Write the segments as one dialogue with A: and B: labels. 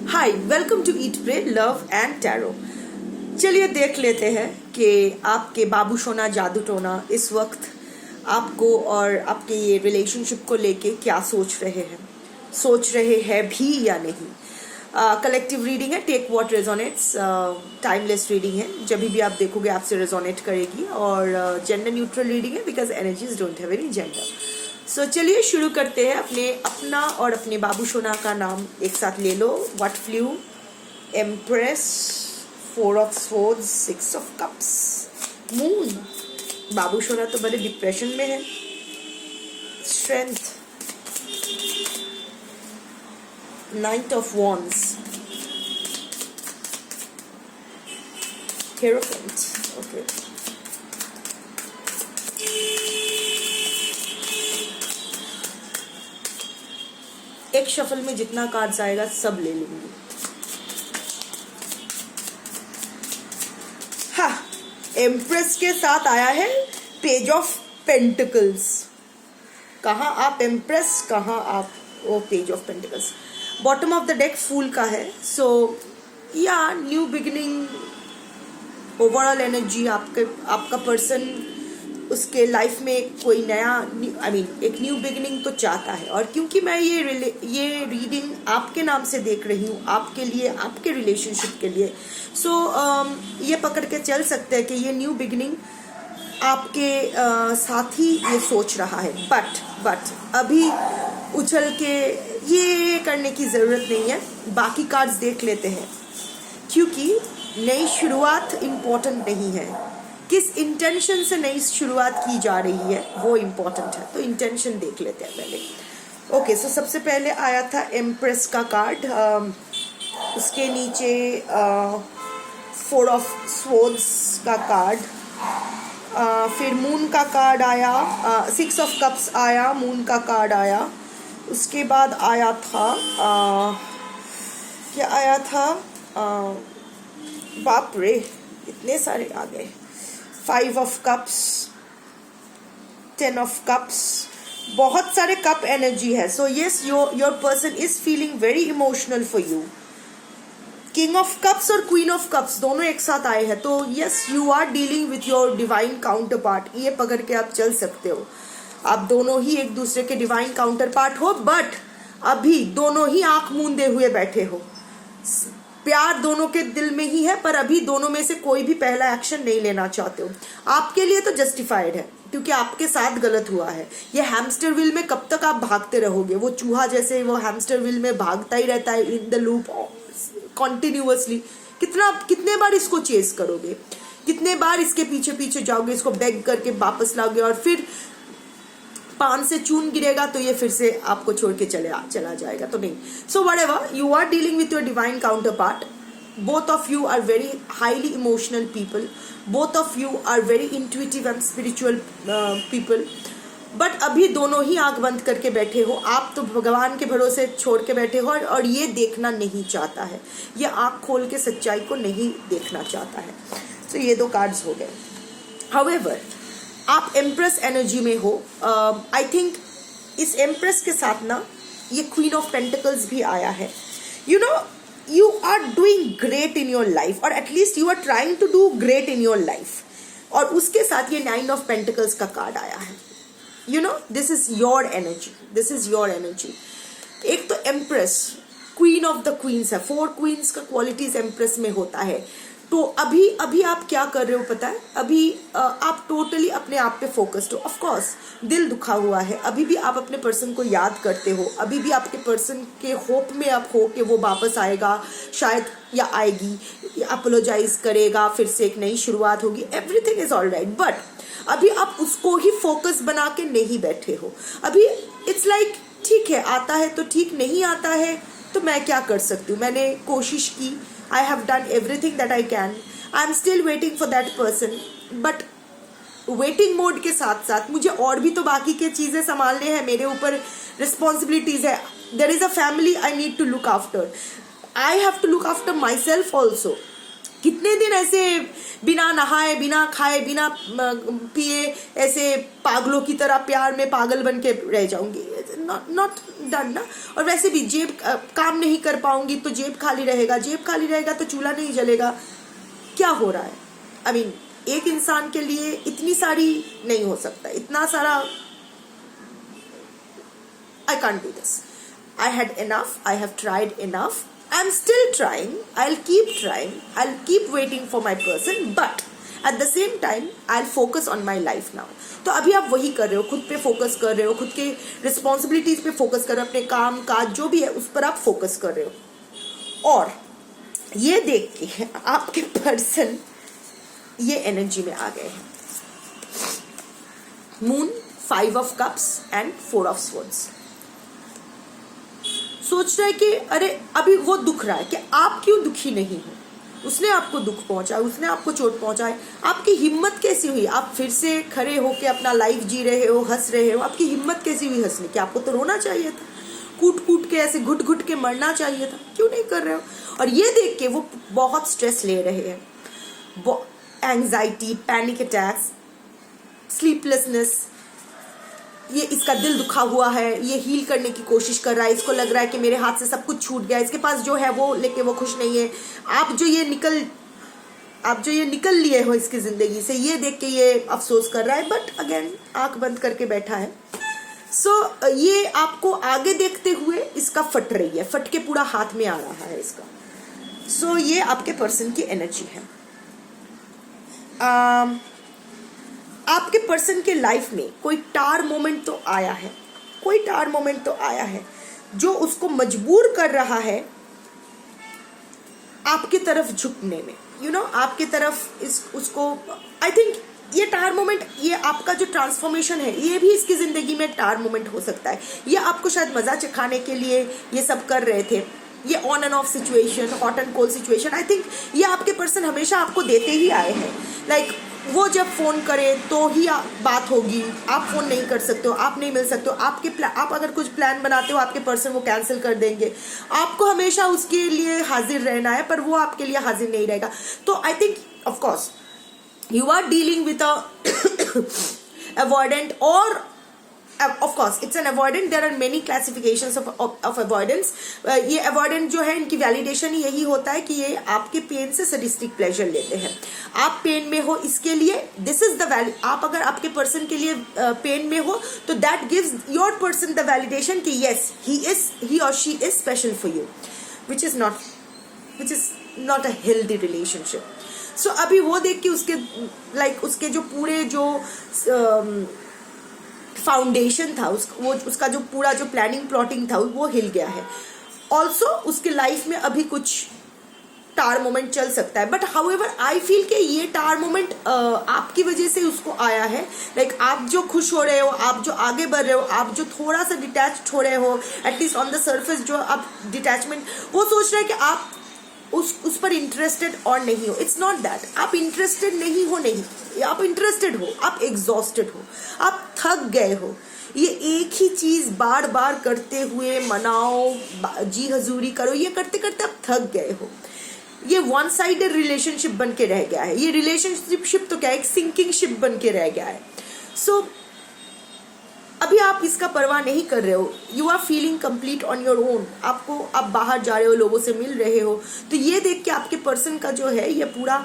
A: Hi, welcome to eat pray love and tarot. चलिए देख लेते हैं कि आपके बाबू सोना जादू टोना इस वक्त आपको और आपके ये रिलेशनशिप को लेके क्या सोच रहे हैं भी या नहीं। कलेक्टिव रीडिंग है, take what resonates, timeless reading है, जब भी आप देखोगे आपसे रेजोनेट करेगी। और जेंडर न्यूट्रल रीडिंग है because energies don't have any gender. So चलिए शुरू करते हैं। अपना और अपने बाबू सोना का नाम एक साथ ले लो। व्हाट fool, empress, 4 of swords, 6 of cups, moon. बाबू सोना तो बड़े डिप्रेशन में है। Strength, knight of wands, hierophant. Okay, एक शफल में जितना कार्ड्स आएगा सब ले लूंगी। हाँ, एम्प्रेस के साथ आया है पेज ऑफ पेंटिकल्स। कहाँ आप एम्प्रेस, कहाँ आप वो page of pentacles. Bottom of the deck fool का है। सो या न्यू बिगिनिंग, ओवरऑल एनर्जी, आपका पर्सन उसके लाइफ में कोई नया एक न्यू बिगिनिंग तो चाहता है। और क्योंकि मैं ये रीडिंग आपके नाम से देख रही हूँ, आपके लिए, आपके रिलेशनशिप के लिए, सो ये पकड़ के चल सकते हैं कि ये न्यू बिगिनिंग आपके साथ ही ये सोच रहा है। बट अभी उछल के ये करने की ज़रूरत नहीं है। बाकी कार्ड्स देख लेते हैं, क्योंकि नई शुरुआत इम्पोर्टेंट नहीं है। किस इंटेंशन से नई शुरुआत की जा रही है वो इम्पोर्टेंट है। तो इंटेंशन देख लेते हैं पहले। ओके, सो सबसे पहले आया था एम्प्रेस का कार्ड, उसके नीचे 4 ऑफ स्वॉर्ड्स का कार्ड, फिर मून का कार्ड आया, 6 ऑफ कप्स आया, मून का कार्ड आया। उसके बाद आया था क्या आया था, बाप रे इतने सारे आ गए। 5 ऑफ कप्स, 10 ऑफ कप्स, बहुत सारे कप एनर्जी है। So yes, your person is feeling very emotional for you. King of cups और क्वीन ऑफ कप्स दोनों एक साथ आए हैं। तो yes, you are dealing with your divine counterpart. ये पकड़ के आप चल सकते हो, आप दोनों ही एक दूसरे के डिवाइन काउंटर पार्ट हो। बट अभी दोनों ही आंख मूंदे हुए बैठे हो। प्यार दोनों के दिल में ही है, पर अभी दोनों में से कोई भी पहला एक्शन नहीं लेना चाहते हो। आपके लिए तो जस्टिफाइड है, क्योंकि आपके साथ गलत हुआ है। ये हैमस्टर व्हील में कब तक आप भागते रहोगे? वो चूहा जैसे वो हैमस्टर व्हील में भागता ही रहता है इन द लूप कॉन्टिन्यूअसली। कितने बार इसको चेस करोगे? कितने बार इसके पीछे पीछे जाओगे, इसको बेग करके वापस लाओगे, और फिर पान से चून गिरेगा तो ये फिर से आपको छोड़ के चला जाएगा। तो नहीं। So whatever, you are dealing with your divine counterpart. Both of you are very highly emotional people, both of you are very intuitive and spiritual people. But अभी दोनों ही आंख बंद करके बैठे हो। आप तो भगवान के भरोसे छोड़ के बैठे हो, और ये देखना नहीं चाहता है, ये आंख खोल के सच्चाई को नहीं देखना चाहता है। तो ये 2 कार्ड्स हो गए। हाउएवर, आप एम्प्रेस एनर्जी में हो। आई थिंक इस एम्प्रेस के साथ ना ये क्वीन ऑफ पेंटिकल्स भी आया है। You know, you are doing great in your life, और at least you are trying to do great in your life. और उसके साथ ये 9 ऑफ पेंटिकल्स का कार्ड आया है। You know, this is your energy, this is your energy. एक तो empress, queen of the queens है। 4 क्वींस का क्वालिटीज एम्प्रेस में होता है। तो अभी आप क्या कर रहे हो पता है? अभी आप टोटली अपने आप पे फोकस्ड हो। ऑफ कोर्स दिल दुखा हुआ है, अभी भी आप अपने पर्सन को याद करते हो, अभी भी आपके पर्सन के होप में आप हो कि वो वापस आएगा शायद, या आएगी, अपोलोजाइज करेगा, फिर से एक नई शुरुआत होगी। Everything is all right. But अभी आप उसको ही फोकस बना के नहीं बैठे हो। अभी इट्स लाइक ठीक है, आता है तो ठीक, नहीं आता है तो मैं क्या कर सकती हूँ? मैंने कोशिश की, I have done everything that I can. I'm still waiting for that person. But waiting mode के साथ साथ मुझे और भी तो बाकी के चीज़ें संभालने हैं, मेरे ऊपर रिस्पॉन्सिबिलिटीज़ है। There is a family I need to look after, I have to look after myself also. कितने दिन ऐसे बिना नहाए, बिना खाए, बिना पिए ऐसे पागलों की तरह प्यार में पागल बन के रह जाऊंगी? नॉट डन ना। और वैसे भी जेब काम नहीं कर पाऊंगी तो जेब खाली रहेगा, जेब खाली रहेगा तो चूल्हा नहीं जलेगा। क्या हो रहा है? आई मीन एक इंसान के लिए इतनी सारी नहीं हो सकता, इतना सारा। I can't do this. I had enough. I have tried enough. I'm still trying. I'll keep trying. I'll keep waiting for my person. But at the same time, I'll focus on my life now. तो अभी आप वही कर रहे हो, खुद पे focus कर रहे हो, खुद के रिस्पॉन्सिबिलिटीज पे फोकस कर रहे हो, अपने काम काज जो भी है उस पर आप फोकस कर रहे हो। और ये देख के आपके पर्सन ये एनर्जी में आ गए हैं। Moon, 5 of cups and 4 of swords. सोच रहा है कि अरे अभी वो दुख रहा है कि आप क्यों दुखी नहीं हो, उसने आपको दुख पहुंचाया, उसने आपको चोट पहुंचाई, आपकी हिम्मत कैसी हुई? आप फिर से खड़े होके अपना लाइफ जी रहे हो, हंस रहे हो, आपकी हिम्मत कैसी हुई हंसने की? आपको तो रोना चाहिए था, कूट कूट के ऐसे घुट घुट के मरना चाहिए था, क्यों नहीं कर रहे हो? और ये देख के वो बहुत स्ट्रेस ले रहे हैं, एंजाइटी, पैनिक अटैक्स, स्लीपलेसनेस, ये इसका दिल दुखा हुआ है, ये हील करने की कोशिश कर रहा है, इसको लग रहा है कि मेरे हाथ से सब कुछ छूट गया, इसके पास जो है वो लेके वो खुश नहीं है। आप जो ये निकल लिए हो इसकी जिंदगी से, ये देख के ये अफसोस कर रहा है, बट अगेन आंख बंद करके बैठा है। सो ये आपको आगे देखते हुए इसका फट रही है, फट के पूरा हाथ में आ रहा है इसका। सो ये आपके पर्सन की एनर्जी है। आपके पर्सन के लाइफ में कोई टार मोमेंट तो आया है, कोई टार मोमेंट तो आया है जो उसको मजबूर कर रहा है आपकी तरफ झुकने में, आपकी तरफ उसको। आई थिंक ये टार मोमेंट, ये आपका जो ट्रांसफॉर्मेशन है, ये भी इसकी जिंदगी में टार मोमेंट हो सकता है। ये आपको शायद मजा चखाने के लिए ये सब कर रहे थे, ये on end of situation, hot and cold situation. I think ये आपके पर्सन हमेशा आपको देते ही आए हैं। लाइक वो जब फोन करे तो ही बात होगी, आप फोन नहीं कर सकते हो, आप नहीं मिल सकते हो, आप अगर कुछ प्लान बनाते हो आपके पर्सन वो कैंसिल कर देंगे। आपको हमेशा उसके लिए हाजिर रहना है, पर वो आपके लिए हाजिर नहीं रहेगा। तो I think of course you are dealing with a avoidant, और of course it's an avoidant. There are many classifications of avoidance. ये avoidant जो है इनकी validation ही यही होता है कि ये आपके पेन से sadistic pleasure लेते हैं। आप पेन में हो इसके लिए this is the value। आप अगर आपके पर्सन के लिए पेन में हो तो that gives your person the validation कि yes he or she is special for you, which is not a healthy relationship. So अभी वो देख के उसके जो पूरे जो फाउंडेशन था उसका जो पूरा जो प्लानिंग प्लॉटिंग था वो हिल गया है। ऑल्सो उसके लाइफ में अभी कुछ टार मोमेंट चल सकता है, बट हाउएवर आई फील कि ये टार मोमेंट आपकी वजह से उसको आया है। लाइक आप जो खुश हो रहे हो, आप जो आगे बढ़ रहे हो, आप जो थोड़ा सा डिटैच्ड हो रहे हो, एटलीस्ट ऑन द सर्फेस जो आप डिटैचमेंट, वो सोच रहे हैं कि आप उस पर इंटरेस्टेड और नहीं हो। इट्स नॉट दैट आप इंटरेस्टेड नहीं हो, आप इंटरेस्टेड हो, आप एग्जॉस्टेड हो, आप थक गए हो। ये एक ही चीज बार बार करते हुए मनाओ, जी हजूरी करो, ये करते करते आप थक गए हो। ये वन साइडेड रिलेशनशिप बन के रह गया है। ये रिलेशनशिप तो क्या, एक सिंकिंग शिप बन के रह गया है। सो अभी आप इसका परवाह नहीं कर रहे हो, you are feeling complete on your own. आप बाहर जा रहे हो, लोगों से मिल रहे हो, तो ये देख के आपके पर्सन का जो है ये पूरा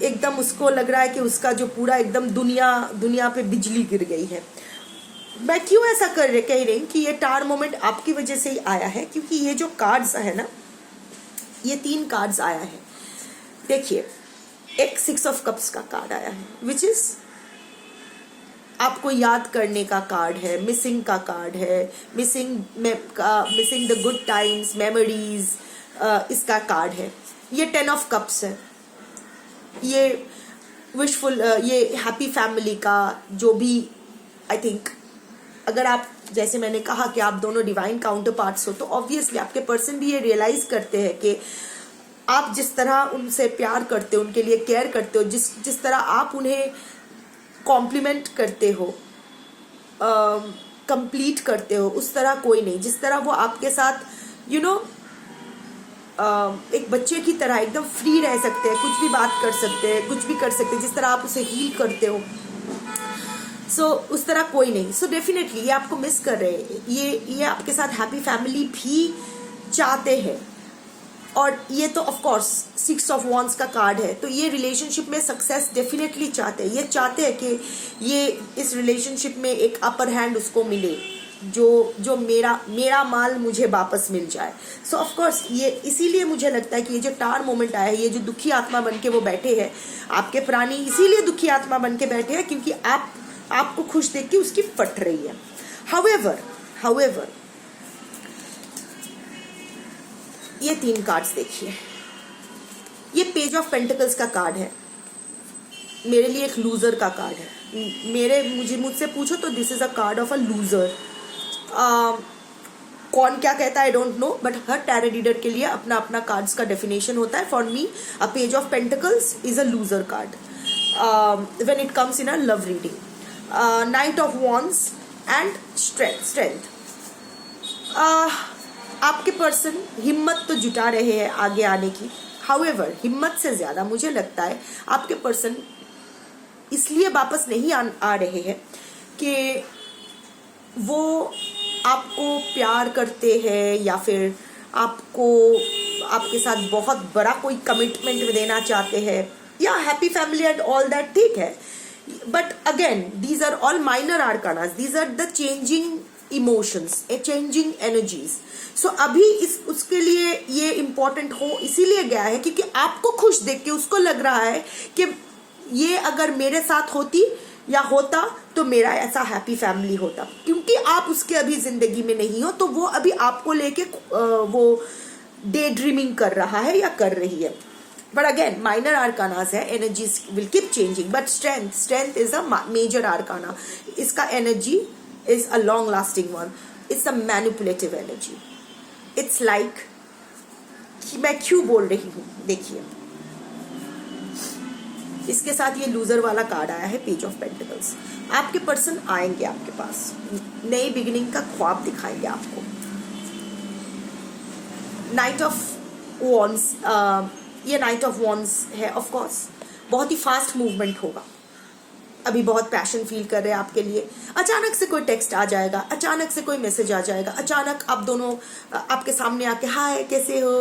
A: एकदम उसको लग रहा है कि उसका जो पूरा एकदम दुनिया पे बिजली गिर गई है। मैं क्यों ऐसा कह रही कि ये टार मोमेंट आपकी वजह से ही आया है, क्योंकि ये जो कार्ड्स है ना, ये 3 कार्ड्स आया है। देखिए, एक 6 ऑफ कप्स का कार्ड आया है, विच इज आपको याद करने का कार्ड है, मिसिंग का कार्ड है, missing the good times, memories, इसका कार्ड है। ये 10 ऑफ कप्स है, ये विशफुल, ये हैप्पी फैमिली का जो भी। आई थिंक अगर आप, जैसे मैंने कहा कि आप दोनों डिवाइन काउंटर पार्ट्स हो, तो ऑब्वियसली आपके पर्सन भी ये रियलाइज करते हैं कि आप जिस तरह उनसे प्यार करते हो, उनके लिए केयर करते हो, जिस तरह आप उन्हें कॉम्प्लीमेंट करते हो, कंप्लीट करते हो, उस तरह कोई नहीं। जिस तरह वो आपके साथ एक बच्चे की तरह एकदम फ्री रह सकते हैं, कुछ भी बात कर सकते हैं, कुछ भी कर सकते हैं, जिस तरह आप उसे हील करते हो। सो उस तरह कोई नहीं। सो डेफिनेटली ये आपको मिस कर रहे हैं, ये आपके साथ हैप्पी फैमिली भी चाहते हैं। और ये तो ऑफ कोर्स 6 ऑफ वॉन्ड्स का कार्ड है, तो ये रिलेशनशिप में सक्सेस डेफिनेटली चाहते हैं। ये चाहते हैं कि ये इस रिलेशनशिप में एक अपर हैंड उसको मिले, जो मेरा माल मुझे वापस मिल जाए। सो ऑफ कोर्स ये इसीलिए मुझे लगता है कि ये जो टार मोमेंट आया है, ये जो दुखी आत्मा बन के वो बैठे हैं, आपके प्राणी इसीलिए दुखी आत्मा बन के बैठे हैं क्योंकि आपको खुश देख के उसकी फट रही है। हाउएवर ये 3 कार्ड्स देखिए। ये पेज ऑफ पेंटिकल्स का कार्ड है, मेरे लिए एक लूजर का कार्ड है। मुझसे पूछो तो this is a card of a loser. कौन क्या कहता है I don't know, but her tarot reader के लिए अपना अपना कार्ड्स का डेफिनेशन होता है। For me a page of pentacles is a loser card when it comes in a love reading. Night of wands and strength. आपके person हिम्मत तो जुटा रहे हैं आगे आने की। हाउएवर हिम्मत से ज्यादा मुझे लगता है आपके पर्सन इसलिए वापस नहीं आ रहे हैं कि वो आपको प्यार करते हैं या फिर आपके साथ बहुत बड़ा कोई कमिटमेंट देना चाहते हैं, या happy family and all that, ठीक है। But again these are all minor arcanas, these are the changing emotions, changing energies. So अभी उसके लिए ये इम्पोर्टेंट हो इसीलिए गया है क्योंकि आपको खुश देख के उसको लग रहा है कि ये अगर मेरे साथ होती या होता तो मेरा ऐसा हैप्पी फैमिली होता। क्योंकि आप उसके अभी जिंदगी में नहीं हो तो वो अभी आपको लेके वो डे ड्रीमिंग कर रहा है या कर रही है। बट अगेन माइनर आर्कानास है, energies will keep changing. But strength is a major arcana. इसका energy is a long lasting one. It's a manipulative energy. It's like कि मैं क्यों बोल रही हूँ, देखिए इसके साथ ये लूजर वाला कार्ड आया है, पेज ऑफ पेंटिकल्स। आपके पर्सन आएंगे आपके पास, नई बिगिनिंग का ख्वाब दिखाएंगे आपको। नाइट ऑफ वॉन्ड्स, ये नाइट ऑफ वॉन्ड्स है, ऑफ कोर्स बहुत ही फास्ट मूवमेंट होगा। अभी बहुत पैशन फील कर रहे हैं आपके लिए। अचानक से कोई टेक्स्ट आ जाएगा, अचानक से कोई मैसेज आ जाएगा, अचानक आप दोनों आपके सामने आके हाय कैसे हो,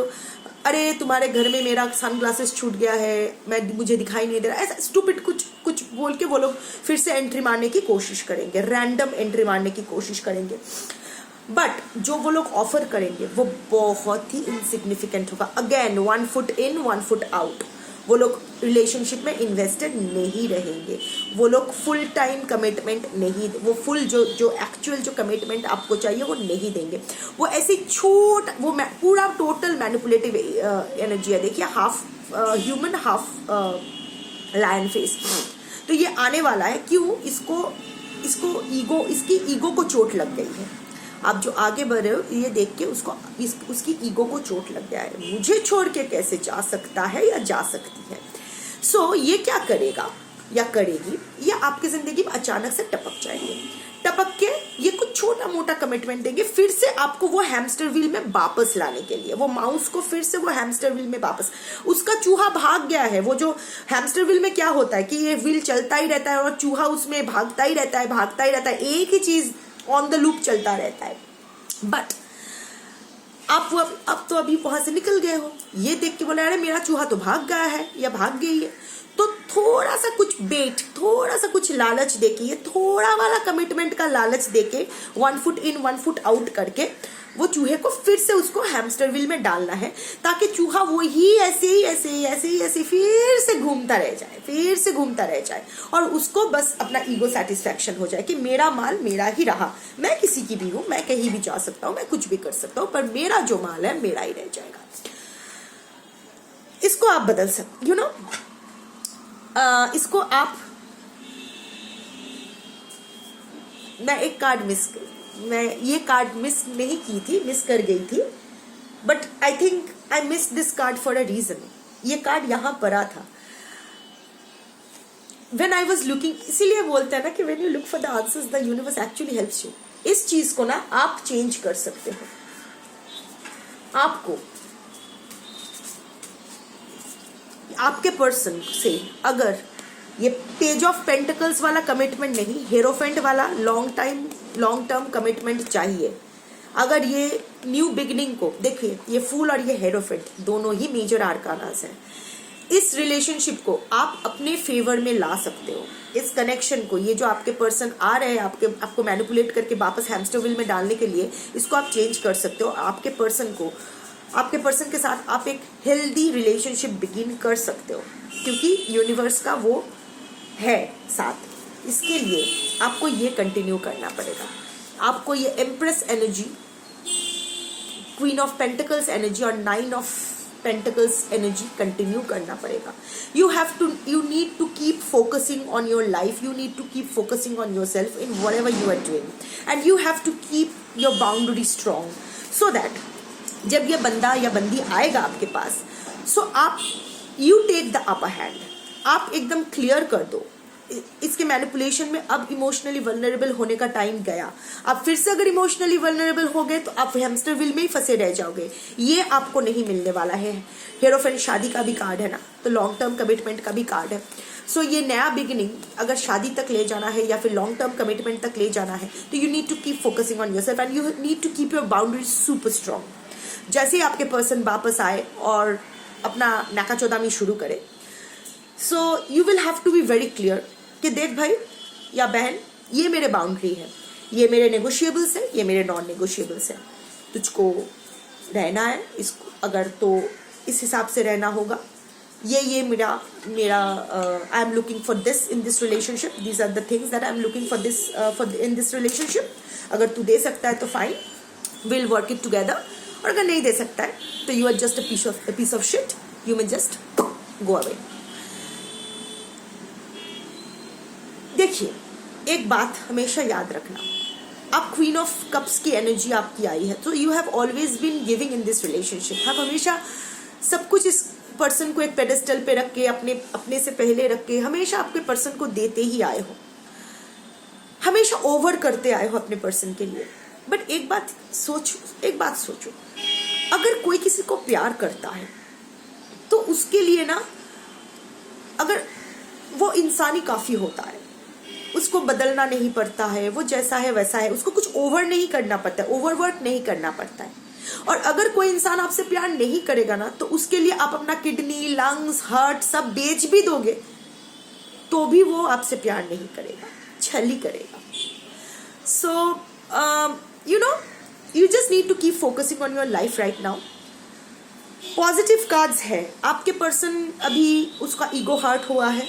A: अरे तुम्हारे घर में मेरा सनग्लासेस छूट गया है, मुझे दिखाई नहीं दे रहा, ऐसा स्टूपिड कुछ बोल के वो लोग फिर से एंट्री मारने की कोशिश करेंगे, रैंडम एंट्री मारने की कोशिश करेंगे। बट जो वो लोग ऑफर करेंगे वो बहुत ही इनसिग्निफिकेंट होगा। Again 1 foot in 1 foot out. वो लोग रिलेशनशिप में इन्वेस्टेड नहीं रहेंगे, वो लोग फुल टाइम कमिटमेंट नहीं, वो फुल जो एक्चुअल जो कमिटमेंट आपको चाहिए वो नहीं देंगे। वो ऐसे वो पूरा टोटल मैनिपुलेटिव एनर्जी है। देखिए half human half lion face. तो ये आने वाला है, क्यों? इसकी ईगो को चोट लग गई है। आप जो आगे बढ़ रहे हो ये देख के उसकी ईगो को चोट लग गया है, मुझे छोड़ के कैसे जा सकता है या जा सकती है। सो ये क्या करेगा या करेगी, ये आपकी जिंदगी में अचानक से टपक जाएंगे, टपक के ये कुछ छोटा मोटा कमिटमेंट देंगे फिर से आपको वो हैमस्टर व्हील में वापस लाने के लिए। वो माउस को फिर से वो हैमस्टर व्हील में वापस, उसका चूहा भाग गया है। वो जो हैमस्टर व्हील में क्या होता है कि ये व्हील चलता ही रहता है और चूहा उसमें भागता ही रहता है, एक ही चीज ऑन द लूप चलता रहता है। बट आप अब तो अभी वहां से निकल गए हो, ये देख के बोला अरे मेरा चूहा तो भाग गया है या भाग गई है, तो थोड़ा सा कुछ बेट, थोड़ा सा कुछ लालच देके, ये थोड़ा वाला कमिटमेंट का लालच देके 1 फुट इन 1 फुट आउट करके वो चूहे को फिर से उसको हैमस्टर व्हील में डालना है, ताकि चूहा वो ही ऐसे फिर से घूमता रह जाए और उसको बस अपना ईगो सेटिस्फैक्शन हो जाए कि मेरा माल मेरा ही रहा, मैं किसी की भी हूं, मैं कहीं भी जा सकता हूं, मैं कुछ भी कर सकता हूं, पर मेरा जो माल है मेरा ही रह जाएगा। इसको आप बदल सकते, यू नो, इसको आप, मैं एक कार्ड मैं ये कार्ड मिस नहीं की थी, मिस कर गई थी, but I think I miss this card for a reason. ये कार्ड यहां पड़ा था व्हेन आई वाज लुकिंग, इसीलिए बोलते हैं ना कि when you look for the answers the universe actually helps you. इस चीज को ना आप चेंज कर सकते हो, आपको आपके पर्सन से अगर ये पेज ऑफ पेंटिकल्स वाला कमिटमेंट नहीं, हेरोफेंट वाला लॉन्ग टर्म कमिटमेंट चाहिए, अगर ये न्यू बिगिनिंग को देखिए, ये फूल और ये हेरोफेंट दोनों ही मेजर आर्कानास हैं, इस रिलेशनशिप को आप अपने फेवर में ला सकते हो। इस कनेक्शन को, ये जो आपके पर्सन आ रहे हैं आपको मैनिपुलेट करके वापस हैमस्टर व्हील में डालने के लिए, इसको आप चेंज कर सकते हो। आपके पर्सन के साथ आप एक हेल्दी रिलेशनशिप बिगिन कर सकते हो, क्योंकि यूनिवर्स का वो है साथ। इसके लिए आपको ये कंटिन्यू करना पड़ेगा। आपको ये empress energy, queen of pentacles energy और 9 ऑफ पेंटिकल्स एनर्जी कंटिन्यू करना पड़ेगा। you need to keep focusing on your life, you need to keep focusing on yourself in whatever you are doing, and you have to keep your boundary strong, so that जब ये बंदा या बंदी आएगा आपके पास, so आप you take the upper hand, आप एकदम क्लियर कर दो। इसके मैनिपुलेशन में अब इमोशनली वल्नरेबल होने का टाइम गया। आप फिर से अगर इमोशनली वल्नरेबल हो गए तो आप हैमस्टर व्हील में ही फंसे रह जाओगे। ये आपको नहीं मिलने वाला है। हेरोफेंट शादी का भी कार्ड है ना, तो लॉन्ग टर्म कमिटमेंट का भी कार्ड है। सो ये नया बिगिनिंग अगर शादी तक ले जाना है या फिर लॉन्ग टर्म कमिटमेंट तक ले जाना है, तो you need to keep focusing on yourself and you need to keep your boundaries super strong. जैसे ही आपके पर्सन वापस आए और अपना नाकाचौदामी शुरू करे, so you will have to be very clear कि देख भाई या बहन, ये मेरे बाउंड्री है, ये मेरे नेगोशिएबल्स है, ये मेरे नॉन नेगोशिएबल्स है। तुझको रहना है इसको, अगर तो इस हिसाब से रहना होगा। ये मेरा I am looking for this in this relationship, these are the things that I am looking for this in this relationship. अगर तू दे सकता है तो fine, will work it together, और अगर नहीं दे सकता है तो you are just a piece of shit, you may just go away. देखिए, एक बात हमेशा याद रखना, आप क्वीन ऑफ कप्स की एनर्जी आपकी आई है, तो you have always been giving in this relationship. आप हमेशा सब कुछ इस पर्सन को एक पेडेस्टल पे रख के, अपने से पहले रख के हमेशा आपके पर्सन को देते ही आए हो, हमेशा ओवर करते आए हो अपने पर्सन के लिए। बट एक बात सोचो, अगर कोई किसी को प्यार करता है तो उसके लिए ना, अगर वो इंसानी काफी होता है, उसको बदलना नहीं पड़ता है, वो जैसा है वैसा है, उसको कुछ ओवर नहीं करना पड़ता है, ओवरवर्क नहीं करना पड़ता है। और अगर कोई इंसान आपसे प्यार नहीं करेगा ना, तो उसके लिए आप अपना किडनी, लंग्स, हार्ट सब बेच भी दोगे तो भी वो आपसे प्यार नहीं करेगा, छल ही करेगा। सो you just need to keep focusing on your life right now. Positive cards है, आपके पर्सन अभी उसका ईगो हर्ट हुआ है,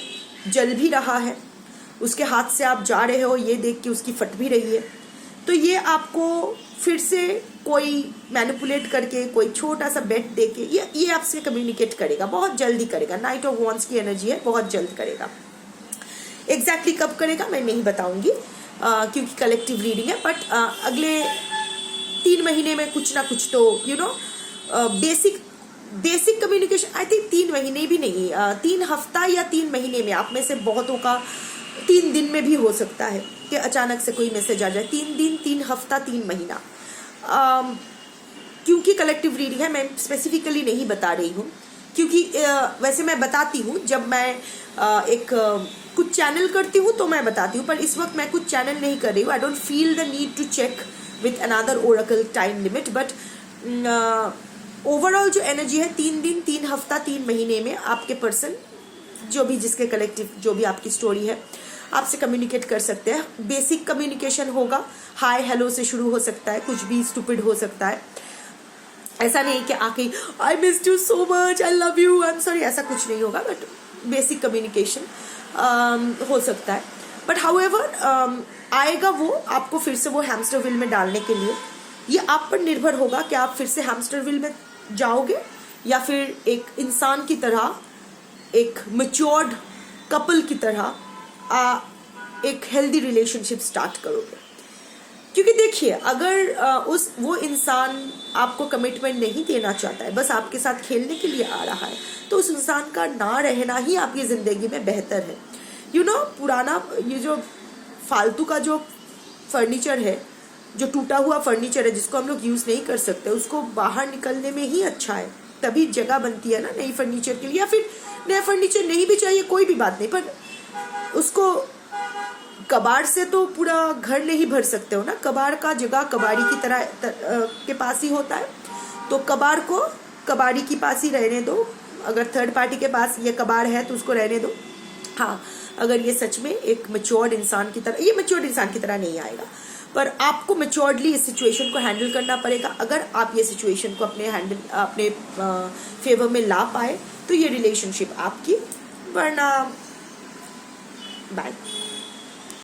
A: जल भी रहा है, उसके हाथ से आप जा रहे हो ये देख के उसकी फट भी रही है, तो ये आपको फिर से कोई मैनिपुलेट करके, कोई छोटा सा बेट दे के ये आपसे कम्युनिकेट करेगा, बहुत जल्दी करेगा। नाइट ऑफ वॉन्ड्स की एनर्जी है, बहुत जल्द करेगा। एग्जैक्टली कब करेगा मैं नहीं बताऊंगी, क्योंकि कलेक्टिव रीडिंग है, बट अगले 3 महीने में कुछ ना कुछ तो बेसिक कम्युनिकेशन, आई थिंक 3 महीने भी नहीं, 3 हफ्ता या 3 महीने में, आप में से बहुतों का 3 दिन में भी हो सकता है कि अचानक से कोई मैसेज आ जाए। 3 दिन, 3 हफ्ता, 3 महीना, क्योंकि कलेक्टिव रीडिंग है, मैं स्पेसिफिकली नहीं बता रही हूँ, क्योंकि वैसे मैं बताती हूँ जब मैं कुछ चैनल करती हूँ तो मैं बताती हूँ, पर इस वक्त मैं कुछ चैनल नहीं कर रही हूँ। I don't feel the need to check with another oracle time limit, but overall जो एनर्जी है 3 दिन, 3 हफ्ता, 3 महीने में आपके पर्सन जो भी, जिसके कलेक्टिव जो भी आपकी स्टोरी है, आपसे कम्युनिकेट कर सकते हैं। बेसिक कम्युनिकेशन होगा, हाय हेलो से शुरू हो सकता है, कुछ भी स्टूपिड हो सकता है, ऐसा नहीं कि आके I missed you so much, I love you, I am sorry, ऐसा कुछ नहीं होगा, बट बेसिक कम्युनिकेशन हो सकता है। बट हाउएवर आएगा वो आपको फिर से वो हैमस्टर व्हील में डालने के लिए। ये आप पर निर्भर होगा कि आप फिर से हैमस्टर व्हील में जाओगे या फिर एक इंसान की तरह, एक मैच्योर्ड कपल की तरह एक हेल्दी रिलेशनशिप स्टार्ट करोगे। क्योंकि देखिए, अगर वो इंसान आपको कमिटमेंट नहीं देना चाहता है, बस आपके साथ खेलने के लिए आ रहा है, तो उस इंसान का ना रहना ही आपकी ज़िंदगी में बेहतर है। पुराना ये जो फालतू का जो फर्नीचर है, जो टूटा हुआ फर्नीचर है, जिसको हम लोग यूज़ नहीं कर सकते, उसको बाहर निकलने में ही अच्छा है तभी जगह बनती है ना नई फर्नीचर के लिए, या फिर नया फर्नीचर नहीं भी चाहिए कोई भी बात नहीं, पर उसको कबाड़ से तो पूरा घर नहीं भर सकते हो ना। कबाड़ का जगह कबाड़ी की तरह के पास ही होता है, तो कबाड़ को कबाड़ी के पास ही रहने दो। अगर थर्ड पार्टी के पास ये कबाड़ है तो उसको रहने दो। हाँ, अगर ये सच में एक मैच्योर्ड इंसान की तरह, ये मैच्योर्ड इंसान की तरह नहीं आएगा, पर आपको मैच्योर्डली इस सिचुएशन को हैंडल करना पड़ेगा। अगर आप ये सिचुएशन को अपने फेवर में ला पाए तो ये रिलेशनशिप आपकी, वरना बाय।